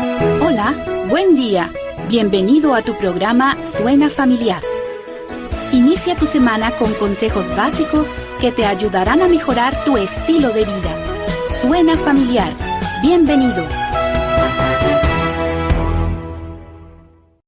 Hola, buen día. Bienvenido a tu programa Suena Familiar. Inicia tu semana con consejos básicos que te ayudarán a mejorar tu estilo de vida. Suena Familiar. Bienvenidos.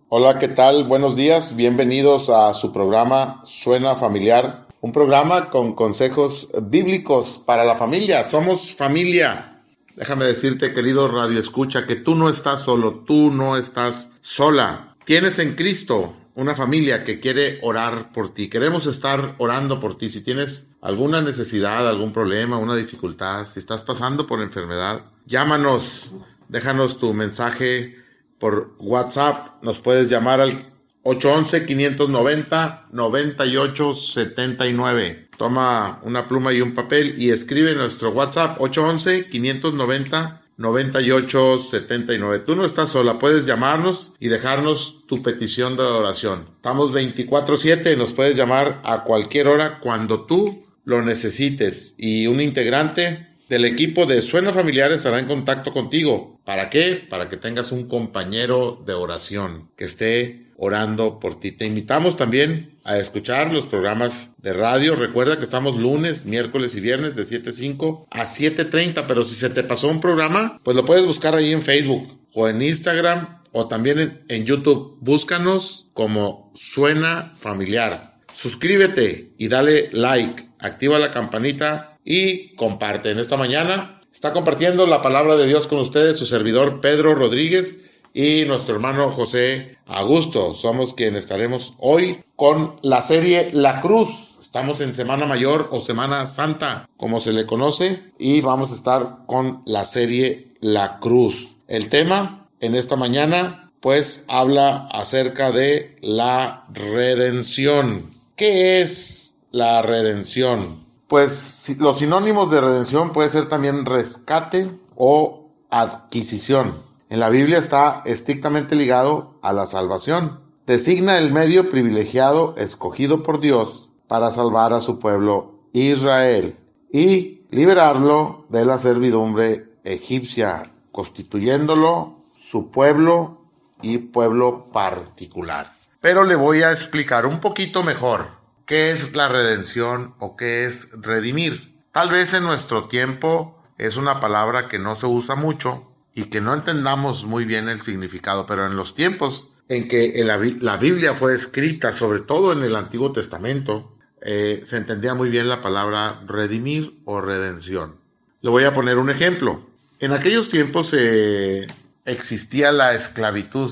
Hola, ¿qué tal? Buenos días. Bienvenidos a su programa Suena Familiar. Un programa con consejos bíblicos para la familia. Somos familia. Déjame decirte, querido Radio Escucha, que tú no estás solo, tú no estás sola. Tienes en Cristo una familia que quiere orar por ti. Queremos estar orando por ti. Si tienes alguna necesidad, algún problema, una dificultad, si estás pasando por enfermedad, llámanos, déjanos tu mensaje por WhatsApp. Nos puedes llamar al 811-590-9879. Toma una pluma y un papel y escribe nuestro WhatsApp 811-590-9879. Tú no estás sola, puedes llamarnos y dejarnos tu petición de oración. Estamos 24/7, nos puedes llamar a cualquier hora cuando tú lo necesites. Y un integrante del equipo de Suena Familiar estará en contacto contigo. ¿Para qué? Para que tengas un compañero de oración que esté orando por ti. Te invitamos también a escuchar los programas de radio. Recuerda que estamos lunes, miércoles y viernes de 7:05 a 7:30, pero si se te pasó un programa, pues lo puedes buscar ahí en Facebook o en Instagram o también en YouTube. Búscanos como Suena Familiar. Suscríbete y dale like, activa la campanita y comparte. En esta mañana está compartiendo la palabra de Dios con ustedes su servidor Pedro Rodríguez y nuestro hermano José Augusto. Somos quienes estaremos hoy con la serie La Cruz. Estamos en Semana Mayor o Semana Santa, como se le conoce, y vamos a estar con la serie La Cruz. El tema en esta mañana, pues, habla acerca de la redención. ¿Qué es la redención? Pues los sinónimos de redención puede ser también rescate o adquisición. En la Biblia está estrictamente ligado a la salvación. Designa el medio privilegiado escogido por Dios para salvar a su pueblo Israel y liberarlo de la servidumbre egipcia, constituyéndolo su pueblo y pueblo particular. Pero le voy a explicar un poquito mejor qué es la redención o qué es redimir. Tal vez en nuestro tiempo es una palabra que no se usa mucho y que no entendamos muy bien el significado, pero en los tiempos en que la Biblia fue escrita, sobre todo en el Antiguo Testamento, se entendía muy bien la palabra redimir o redención. Le voy a poner un ejemplo. En aquellos tiempos existía la esclavitud,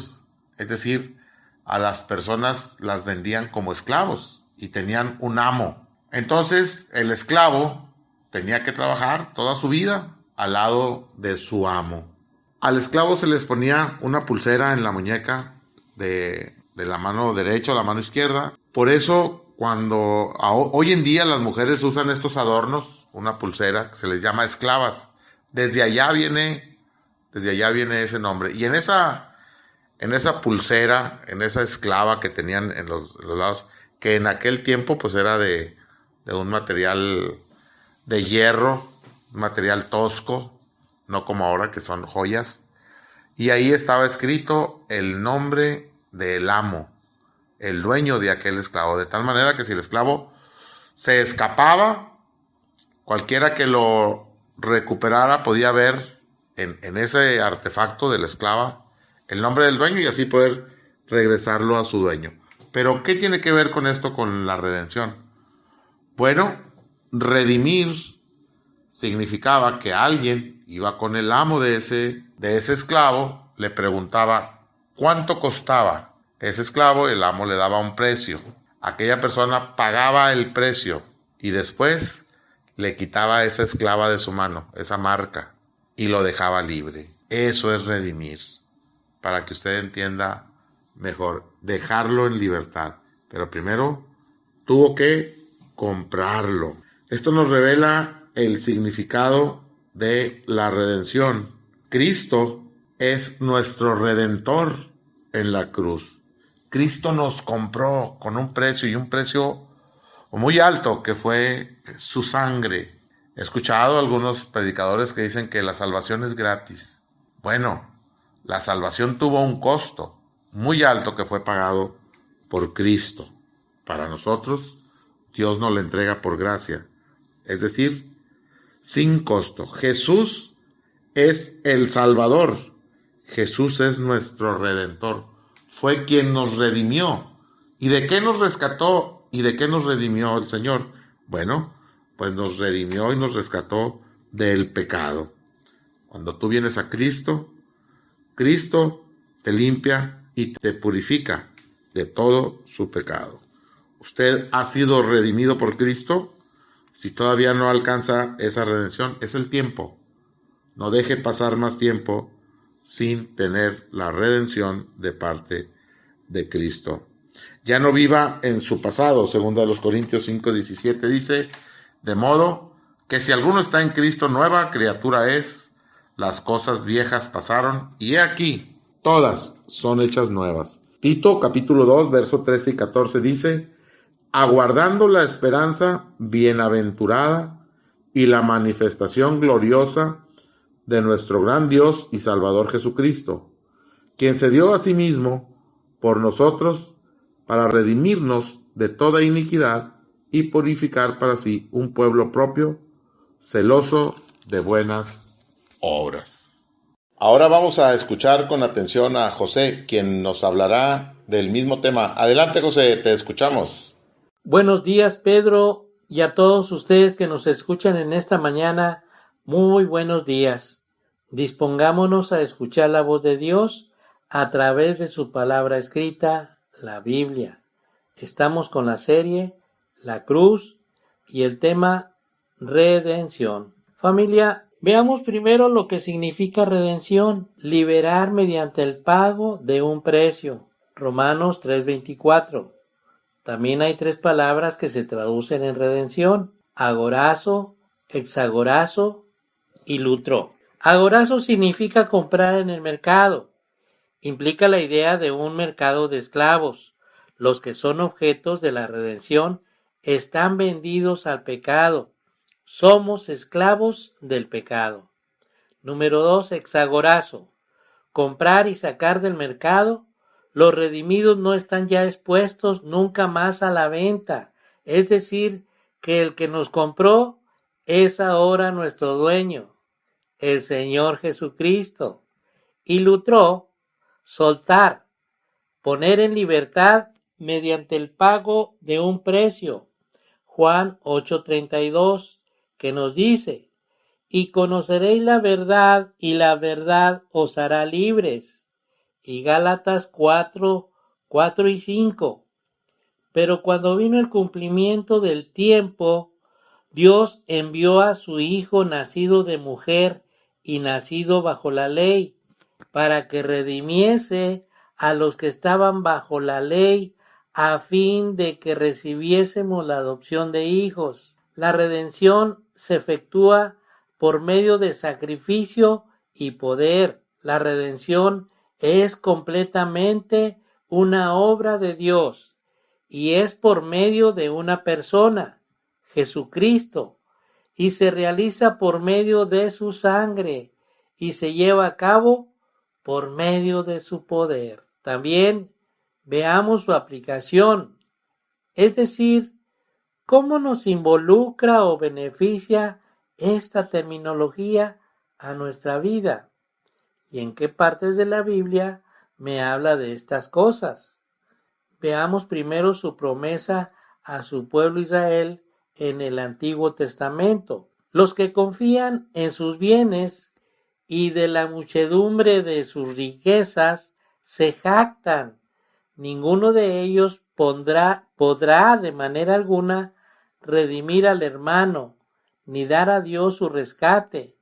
es decir, a las personas las vendían como esclavos y tenían un amo. Entonces el esclavo tenía que trabajar toda su vida al lado de su amo. Al esclavo se les ponía una pulsera en la muñeca de la mano derecha o la mano izquierda. Por eso hoy en día las mujeres usan estos adornos, una pulsera que se les llama esclavas. Desde allá viene ese nombre. Y en esa pulsera, en esa esclava que tenían en los lados, que en aquel tiempo pues era de un material de hierro, un material tosco, no como ahora que son joyas. Y ahí estaba escrito el nombre del amo, el dueño de aquel esclavo, de tal manera que si el esclavo se escapaba, cualquiera que lo recuperara podía ver en ese artefacto de la esclava el nombre del dueño y así poder regresarlo a su dueño. Pero ¿qué tiene que ver con esto, con la redención? Bueno, redimir significaba que alguien iba con el amo de ese esclavo, le preguntaba cuánto costaba ese esclavo, el amo le daba un precio. Aquella persona pagaba el precio y después le quitaba esa esclava de su mano, esa marca, y lo dejaba libre. Eso es redimir, para que usted entienda mejor, dejarlo en libertad. Pero primero tuvo que comprarlo. Esto nos revela el significado de la redención. Cristo es nuestro redentor en la cruz. Cristo nos compró con un precio, y un precio muy alto, que fue su sangre. He escuchado algunos predicadores que dicen que la salvación es gratis. Bueno, La salvación tuvo un costo muy alto que fue pagado por Cristo. Para nosotros, Dios nos la entrega por gracia, es decir, sin costo. Jesús es el Salvador. Jesús es nuestro Redentor. Fue quien nos redimió. ¿Y de qué nos rescató? ¿Y de qué nos redimió el Señor? Bueno, pues nos redimió y nos rescató del pecado. Cuando tú vienes a Cristo, Cristo te limpia y te purifica de todo su pecado. ¿Usted ha sido redimido por Cristo? Si todavía no alcanza esa redención, es el tiempo. No deje pasar más tiempo sin tener la redención de parte de Cristo. Ya no viva en su pasado, según los Corintios 5:17 dice, de modo que si alguno está en Cristo, nueva criatura es, las cosas viejas pasaron, y he aquí, todas son hechas nuevas. Tito capítulo 2, verso 13 y 14 dice, aguardando la esperanza bienaventurada y la manifestación gloriosa de nuestro gran Dios y Salvador Jesucristo, quien se dio a sí mismo por nosotros para redimirnos de toda iniquidad y purificar para sí un pueblo propio, celoso de buenas obras. Ahora vamos a escuchar con atención a José, quien nos hablará del mismo tema. Adelante, José, te escuchamos. Buenos días, Pedro, y a todos ustedes que nos escuchan en esta mañana, muy buenos días. Dispongámonos a escuchar la voz de Dios a través de su palabra escrita, la Biblia. Estamos con la serie La Cruz y el tema Redención. Familia, veamos primero lo que significa redención, liberar mediante el pago de un precio. Romanos 3:24. También hay tres palabras que se traducen en redención: agorazo, exagorazo y lutro. Agorazo significa comprar en el mercado. Implica la idea de un mercado de esclavos. Los que son objetos de la redención están vendidos al pecado. Somos esclavos del pecado. Número 2, exagorazo. Comprar y sacar del mercado. Los redimidos no están ya expuestos nunca más a la venta. Es decir, que el que nos compró es ahora nuestro dueño, el Señor Jesucristo. Y lutró, soltar, poner en libertad mediante el pago de un precio. Juan 8:32, que nos dice, y conoceréis la verdad, y la verdad os hará libres. Y Gálatas 4 y 5. Pero cuando vino el cumplimiento del tiempo, Dios envió a su Hijo nacido de mujer y nacido bajo la ley, para que redimiese a los que estaban bajo la ley, a fin de que recibiésemos la adopción de hijos. La redención se efectúa por medio de sacrificio y poder. La redención es completamente una obra de Dios y es por medio de una persona, Jesucristo, y se realiza por medio de su sangre y se lleva a cabo por medio de su poder. También veamos su aplicación, es decir, cómo nos involucra o beneficia esta terminología a nuestra vida y en qué partes de la Biblia me habla de estas cosas. Veamos primero su promesa a su pueblo Israel en el Antiguo Testamento. Los que confían en sus bienes y de la muchedumbre de sus riquezas se jactan. Ninguno de ellos podrá de manera alguna redimir al hermano, ni dar a Dios su rescate,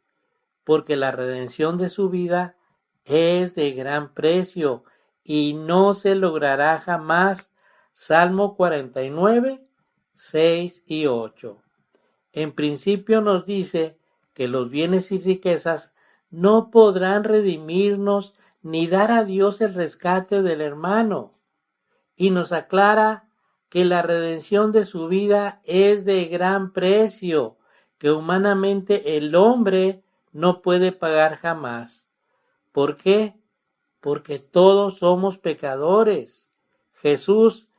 porque la redención de su vida es de gran precio y no se logrará jamás. Salmo 49, 6 y 8. En principio nos dice que los bienes y riquezas no podrán redimirnos ni dar a Dios el rescate del hermano. Y nos aclara que la redención de su vida es de gran precio, que humanamente el hombre no puede pagar jamás. ¿Por qué? porque todos somos pecadores. Jesús,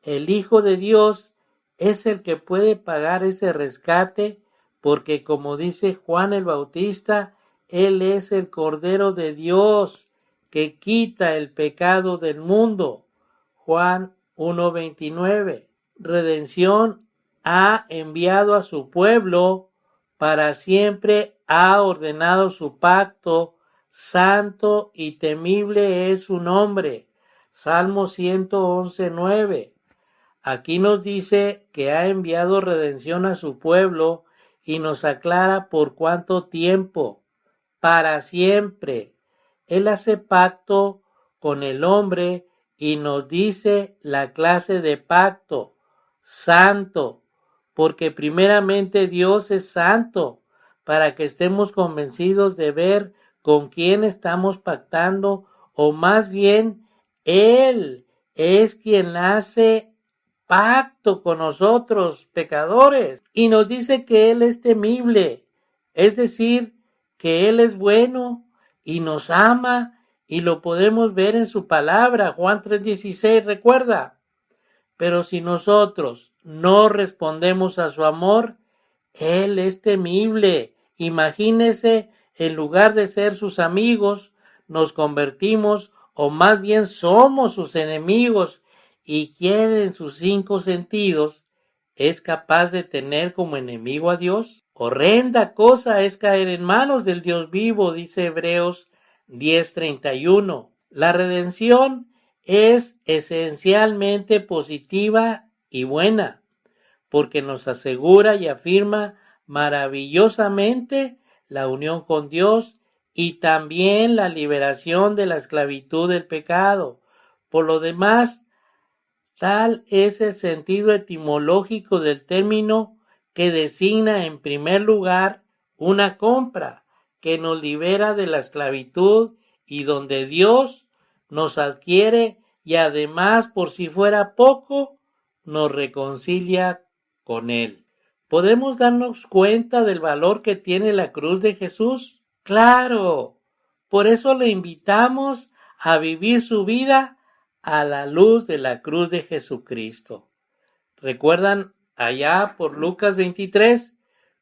el Hijo de Dios, es el que puede pagar ese rescate, porque como dice Juan el Bautista, Él es el Cordero de Dios que quita el pecado del mundo. Juan 1:29. Redención ha enviado a su pueblo, para siempre ha ordenado su pacto, santo y temible es su nombre. Salmo 111:9. Aquí nos dice que ha enviado redención a su pueblo y nos aclara por cuánto tiempo. Para siempre. Él hace pacto con el hombre y nos dice la clase de pacto: santo, porque primeramente Dios es santo, para que estemos convencidos de ver con quién estamos pactando, o más bien Él es quien hace pacto con nosotros, pecadores, y nos dice que Él es temible, es decir, que Él es bueno y nos ama, y lo podemos ver en su palabra. Juan 3:16, recuerda. Pero si nosotros no respondemos a su amor, Él es temible. Imagínese, en lugar de ser sus amigos, nos convertimos, o más bien somos sus enemigos, y quien en sus 5 sentidos es capaz de tener como enemigo a Dios. Horrenda cosa es caer en manos del Dios vivo, dice Hebreos 10:31. La redención es esencialmente positiva y buena, porque nos asegura y afirma maravillosamente la unión con Dios y también la liberación de la esclavitud del pecado. Por lo demás, tal es el sentido etimológico del término, que designa en primer lugar una compra que nos libera de la esclavitud y donde Dios nos adquiere y además, por si fuera poco, nos reconcilia con Él. ¿Podemos darnos cuenta del valor que tiene la cruz de Jesús? ¡Claro! Por eso le invitamos a vivir su vida a la luz de la cruz de Jesucristo. ¿Recuerdan allá por Lucas 23,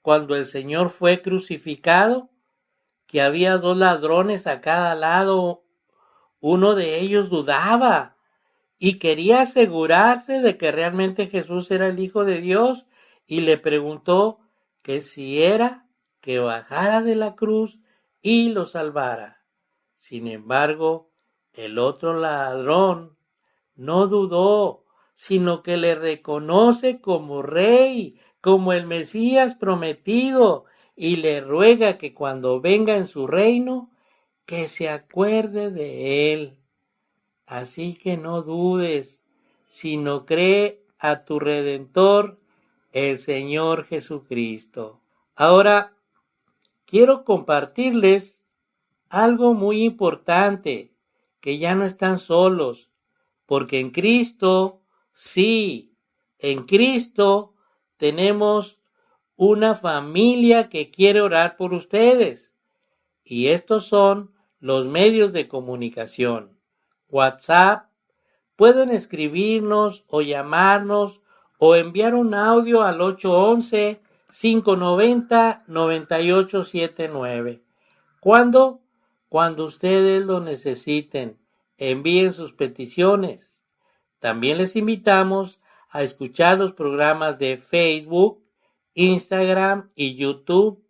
cuando el Señor fue crucificado, que había 2 ladrones a cada lado? Uno de ellos dudaba y quería asegurarse de que realmente Jesús era el Hijo de Dios, y le preguntó que si era que bajara de la cruz y lo salvara. Sin embargo, el otro ladrón no dudó, sino que le reconoce como rey, como el Mesías prometido, y le ruega que cuando venga en su reino, que se acuerde de él. Así que no dudes, sino cree a tu Redentor, el Señor Jesucristo. Ahora, quiero compartirles algo muy importante, que ya no están solos, porque en Cristo, sí, en Cristo tenemos una familia que quiere orar por ustedes. Y estos son los medios de comunicación. WhatsApp, pueden escribirnos o llamarnos o enviar un audio al 811-590-9879. ¿Cuándo? Cuando ustedes lo necesiten. Envíen sus peticiones. También les invitamos a escuchar los programas de Facebook, Instagram y YouTube.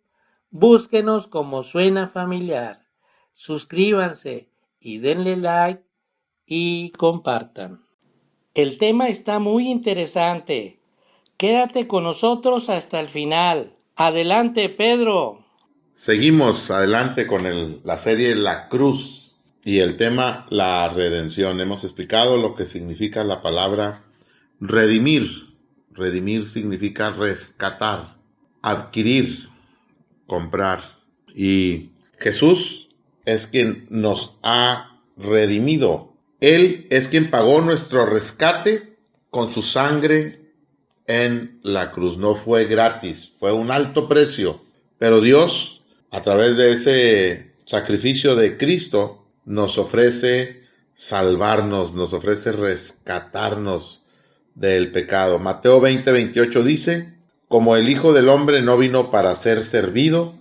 Búsquenos como Suena Familiar. Suscríbanse y denle like y compartan. El tema está muy interesante. Quédate con nosotros hasta el final. Adelante, Pedro. Seguimos adelante con la serie La Cruz y el tema la redención. Hemos explicado lo que significa la palabra redimir. Redimir significa rescatar, adquirir, comprar. Y Jesús es quien nos ha redimido. Él es quien pagó nuestro rescate con su sangre en la cruz. No fue gratis, fue un alto precio. Pero Dios, a través de ese sacrificio de Cristo, nos ofrece salvarnos, nos ofrece rescatarnos del pecado. Mateo 20:28 dice: como el Hijo del Hombre no vino para ser servido,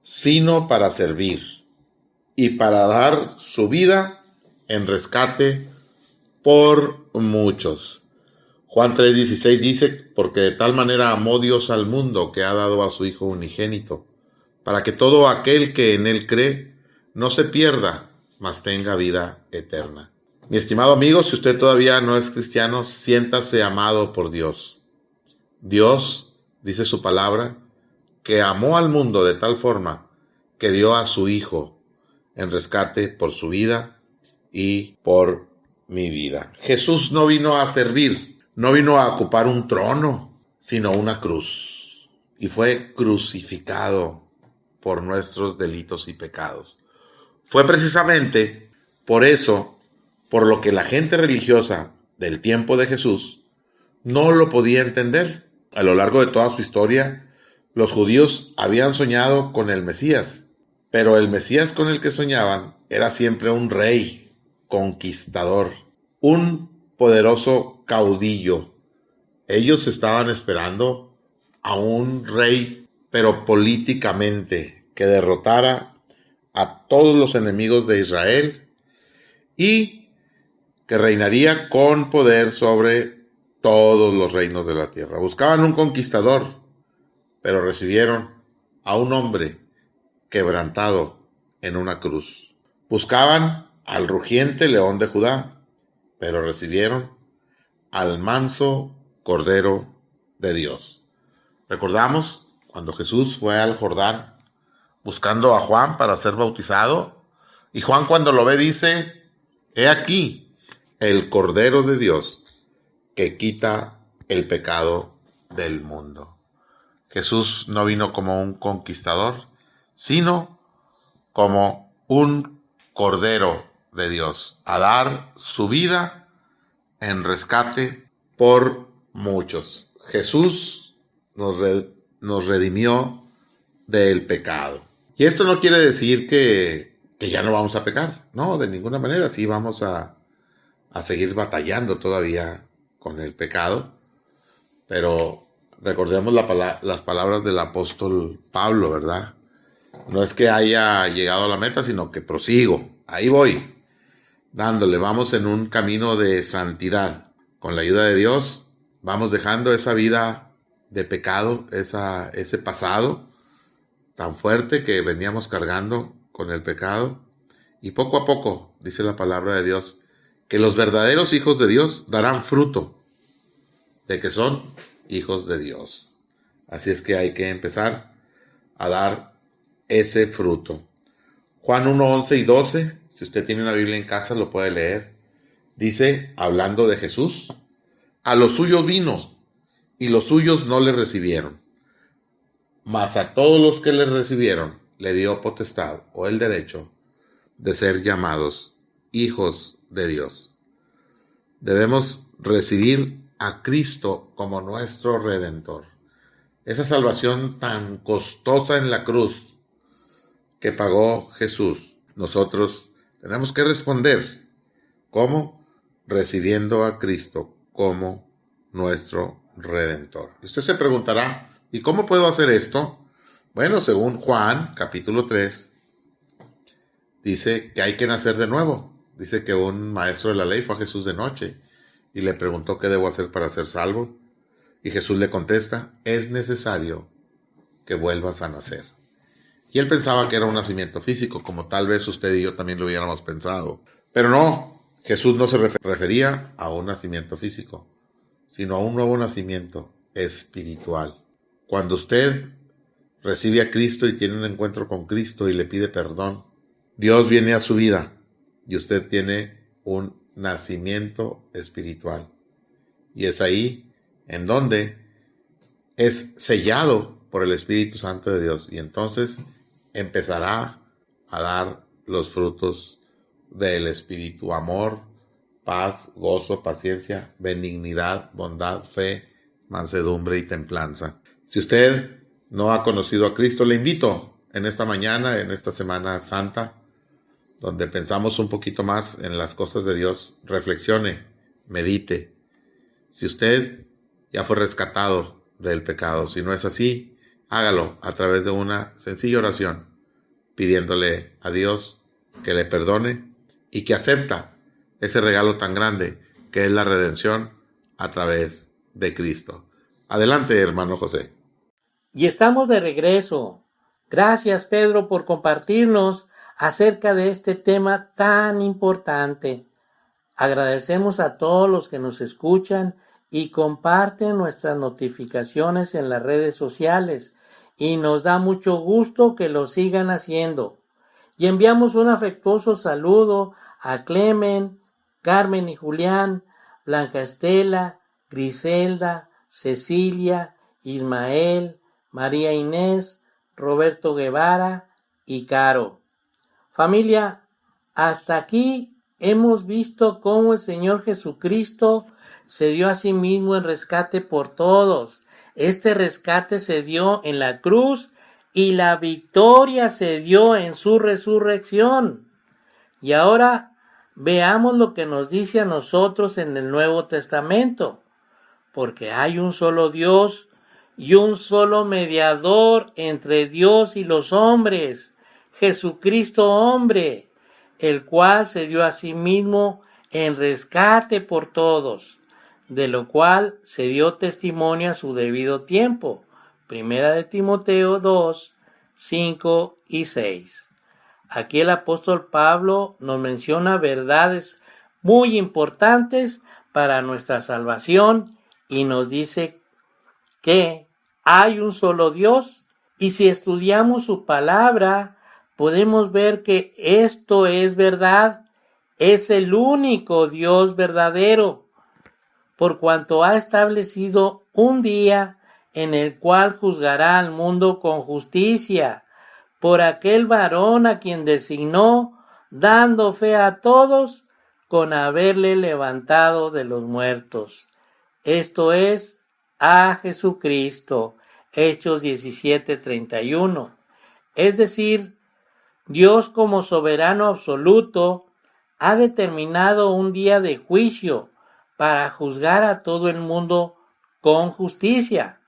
sino para servir, y para dar su vida en rescate por muchos. Juan 3:16 dice: porque de tal manera amó Dios al mundo que ha dado a su Hijo unigénito, para que todo aquel que en él cree no se pierda, mas tenga vida eterna. Mi estimado amigo, si usted todavía no es cristiano, siéntase amado por Dios. Dios, dice su palabra, que amó al mundo de tal forma que dio a su Hijo en rescate por su vida y por mi vida. Jesús no vino a servir, no vino a ocupar un trono, sino una cruz. Y fue crucificado por nuestros delitos y pecados. Fue precisamente por eso, por lo que la gente religiosa del tiempo de Jesús no lo podía entender. A lo largo de toda su historia, los judíos habían soñado con el Mesías, pero el Mesías con el que soñaban era siempre un rey conquistador, un poderoso caudillo. Ellos estaban esperando a un rey, pero políticamente, que derrotara a todos los enemigos de Israel y que reinaría con poder sobre todos los reinos de la tierra. Buscaban un conquistador, pero recibieron a un hombre quebrantado en una cruz. Buscaban al rugiente león de Judá, pero recibieron al manso Cordero de Dios. Recordamos cuando Jesús fue al Jordán buscando a Juan para ser bautizado, y Juan, cuando lo ve, dice: he aquí el Cordero de Dios que quita el pecado del mundo. Jesús no vino como un conquistador, sino como un Cordero de Dios, a dar su vida en rescate por muchos. Jesús nos redimió del pecado. Y esto no quiere decir que ya no vamos a pecar, no, de ninguna manera. Sí vamos a seguir batallando todavía con el pecado, pero recordemos las palabras del apóstol Pablo, ¿verdad? No es que haya llegado a la meta, sino que prosigo, ahí voy, dándole. Vamos en un camino de santidad. Con la ayuda de Dios vamos dejando esa vida de pecado, ese pasado tan fuerte que veníamos cargando con el pecado. Y poco a poco, dice la palabra de Dios, que los verdaderos hijos de Dios darán fruto de que son hijos de Dios. Así es que hay que empezar a dar ese fruto. Juan 1, 11 y 12, si usted tiene una Biblia en casa lo puede leer. Dice, hablando de Jesús: a los suyos vino, y los suyos no le recibieron. Mas a todos los que le recibieron, le dio potestad o el derecho de ser llamados hijos de Dios. Debemos recibir a Cristo como nuestro Redentor. Esa salvación tan costosa en la cruz que pagó Jesús, nosotros tenemos que responder. ¿Cómo? Recibiendo a Cristo como nuestro Redentor. Y usted se preguntará, ¿y cómo puedo hacer esto? Bueno, según Juan, capítulo 3, dice que hay que nacer de nuevo. Dice que un maestro de la ley fue a Jesús de noche y le preguntó qué debo hacer para ser salvo. Y Jesús le contesta: es necesario que vuelvas a nacer. Y él pensaba que era un nacimiento físico, como tal vez usted y yo también lo hubiéramos pensado. Pero no, Jesús no se refería a un nacimiento físico, sino a un nuevo nacimiento espiritual. Cuando usted recibe a Cristo y tiene un encuentro con Cristo y le pide perdón, Dios viene a su vida y usted tiene un nacimiento espiritual. Y es ahí en donde es sellado por el Espíritu Santo de Dios, y entonces empezará a dar los frutos del Espíritu: amor, paz, gozo, paciencia, benignidad, bondad, fe, mansedumbre y templanza. Si usted no ha conocido a Cristo, le invito en esta mañana, en esta Semana Santa, donde pensamos un poquito más en las cosas de Dios. Reflexione, medite. Si usted ya fue rescatado del pecado, si no es así, hágalo a través de una sencilla oración, pidiéndole a Dios que le perdone y que acepta ese regalo tan grande que es la redención a través de Cristo. Adelante, hermano José. Y estamos de regreso. Gracias, Pedro, por compartirnos acerca de este tema tan importante. Agradecemos a todos los que nos escuchan y comparten nuestras notificaciones en las redes sociales, y nos da mucho gusto que lo sigan haciendo. Y enviamos un afectuoso saludo a Clemen, Carmen y Julián, Blanca Estela, Griselda, Cecilia, Ismael, María Inés, Roberto Guevara y Caro. Familia, hasta aquí hemos visto cómo el Señor Jesucristo se dio a sí mismo en rescate por todos. Este rescate se dio en la cruz y la victoria se dio en su resurrección. Y ahora veamos lo que nos dice a nosotros en el Nuevo Testamento. Porque hay un solo Dios y un solo mediador entre Dios y los hombres, Jesucristo hombre, el cual se dio a sí mismo en rescate por todos, de lo cual se dio testimonio a su debido tiempo. Primera de Timoteo 2, 5 y 6. Aquí el apóstol Pablo nos menciona verdades muy importantes para nuestra salvación y nos dice que hay un solo Dios, y si estudiamos su palabra podemos ver que esto es verdad. Es el único Dios verdadero, por cuanto ha establecido un día en el cual juzgará al mundo con justicia, por aquel varón a quien designó, dando fe a todos con haberle levantado de los muertos. Esto es, a Jesucristo. Hechos 17:31. Es decir, Dios como soberano absoluto ha determinado un día de juicio para juzgar a todo el mundo con justicia,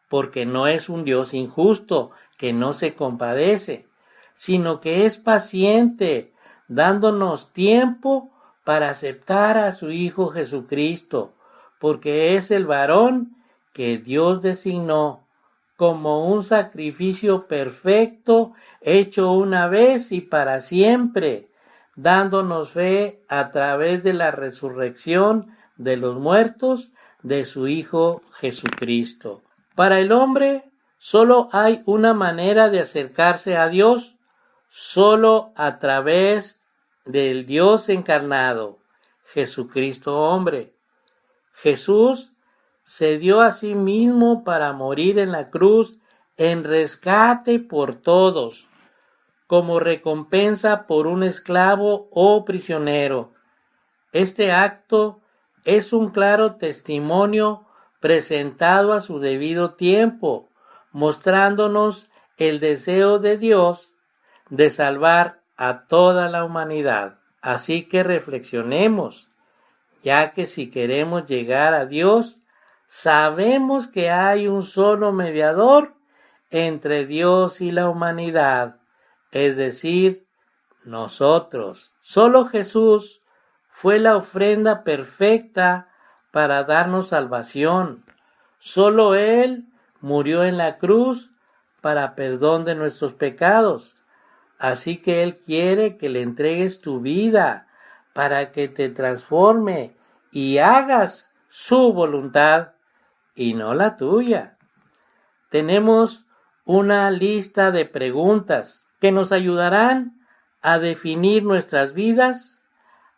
porque no es un Dios injusto que no se compadece, sino que es paciente, dándonos tiempo para aceptar a su Hijo Jesucristo, porque es el varón que Dios designó como un sacrificio perfecto, hecho una vez y para siempre, dándonos fe a través de la resurrección de los muertos de su Hijo Jesucristo. Para el hombre solo hay una manera de acercarse a Dios, solo a través del Dios encarnado, Jesucristo hombre. Jesús se dio a sí mismo para morir en la cruz en rescate por todos, como recompensa por un esclavo o prisionero. Este acto es un claro testimonio presentado a su debido tiempo, mostrándonos el deseo de Dios de salvar a toda la humanidad. Así que reflexionemos, ya que si queremos llegar a Dios, sabemos que hay un solo mediador entre Dios y la humanidad, es decir, nosotros. Solo Jesús fue la ofrenda perfecta para darnos salvación. Solo Él murió en la cruz para perdón de nuestros pecados. Así que Él quiere que le entregues tu vida para que te transforme y hagas su voluntad y no la tuya. Tenemos una lista de preguntas que nos ayudarán a definir nuestras vidas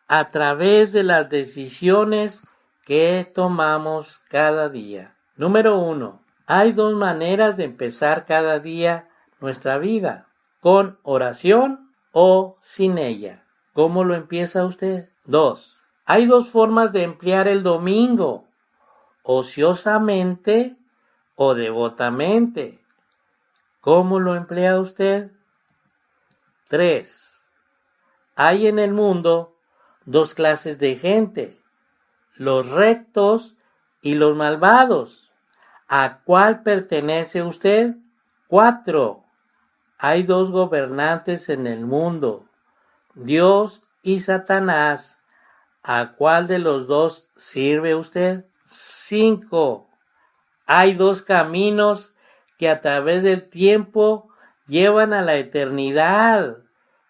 a través de las decisiones que tomamos cada día. Número 1. Hay dos maneras de empezar cada día nuestra vida: con oración o sin ella. ¿Cómo lo empieza usted? 2. Hay dos formas de emplear el domingo: ociosamente o devotamente. ¿Cómo lo emplea usted? 3. Hay en el mundo dos clases de gente, los rectos y los malvados. ¿A cuál pertenece usted? 4. Hay dos gobernantes en el mundo, Dios y Satanás. ¿A cuál de los dos sirve usted? 5. Hay dos caminos que a través del tiempo llevan a la eternidad.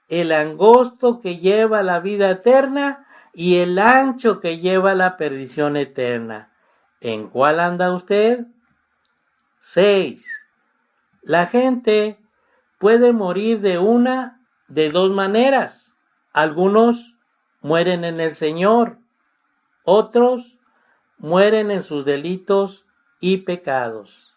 El angosto que lleva a la vida eterna y el ancho que lleva a la perdición eterna. ¿En cuál anda usted? 6. La gente puede morir de dos maneras. Algunos mueren en el Señor, otros mueren en sus delitos y pecados.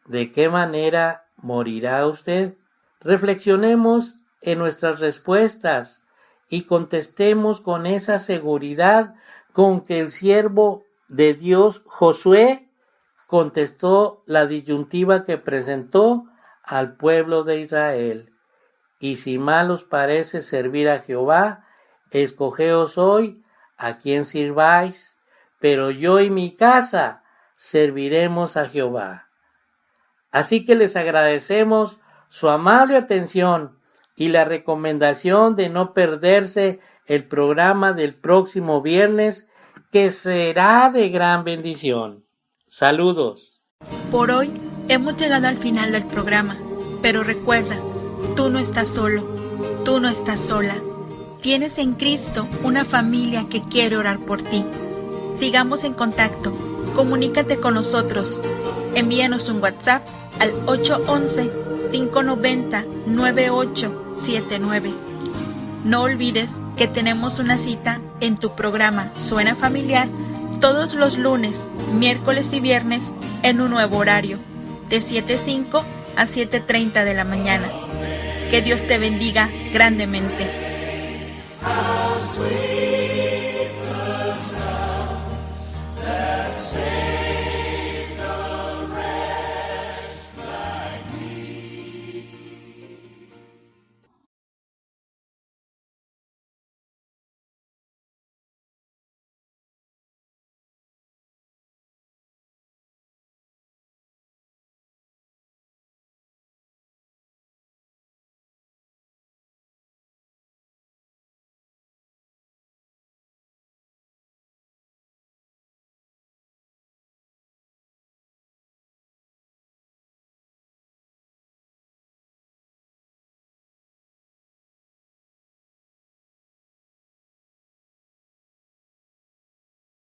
¿De qué manera morirá usted? Reflexionemos en nuestras respuestas y contestemos con esa seguridad con que el siervo de Dios Josué contestó la disyuntiva que presentó al pueblo de Israel. Y si mal os parece servir a Jehová, escogeos hoy a quien sirváis, pero yo y mi casa serviremos a Jehová. Así que les agradecemos su amable atención y la recomendación de no perderse el programa del próximo viernes, que será de gran bendición. Saludos. Por hoy hemos llegado al final del programa, pero recuerda, tú no estás solo, tú no estás sola. Tienes en Cristo una familia que quiere orar por ti. Sigamos en contacto, comunícate con nosotros, envíanos un WhatsApp al 811-590-9879. No olvides que tenemos una cita en tu programa Suena Familiar todos los lunes, miércoles y viernes en un nuevo horario, de 7:05 a 7:30 de la mañana. Que Dios te bendiga grandemente. How sweet the sound that saved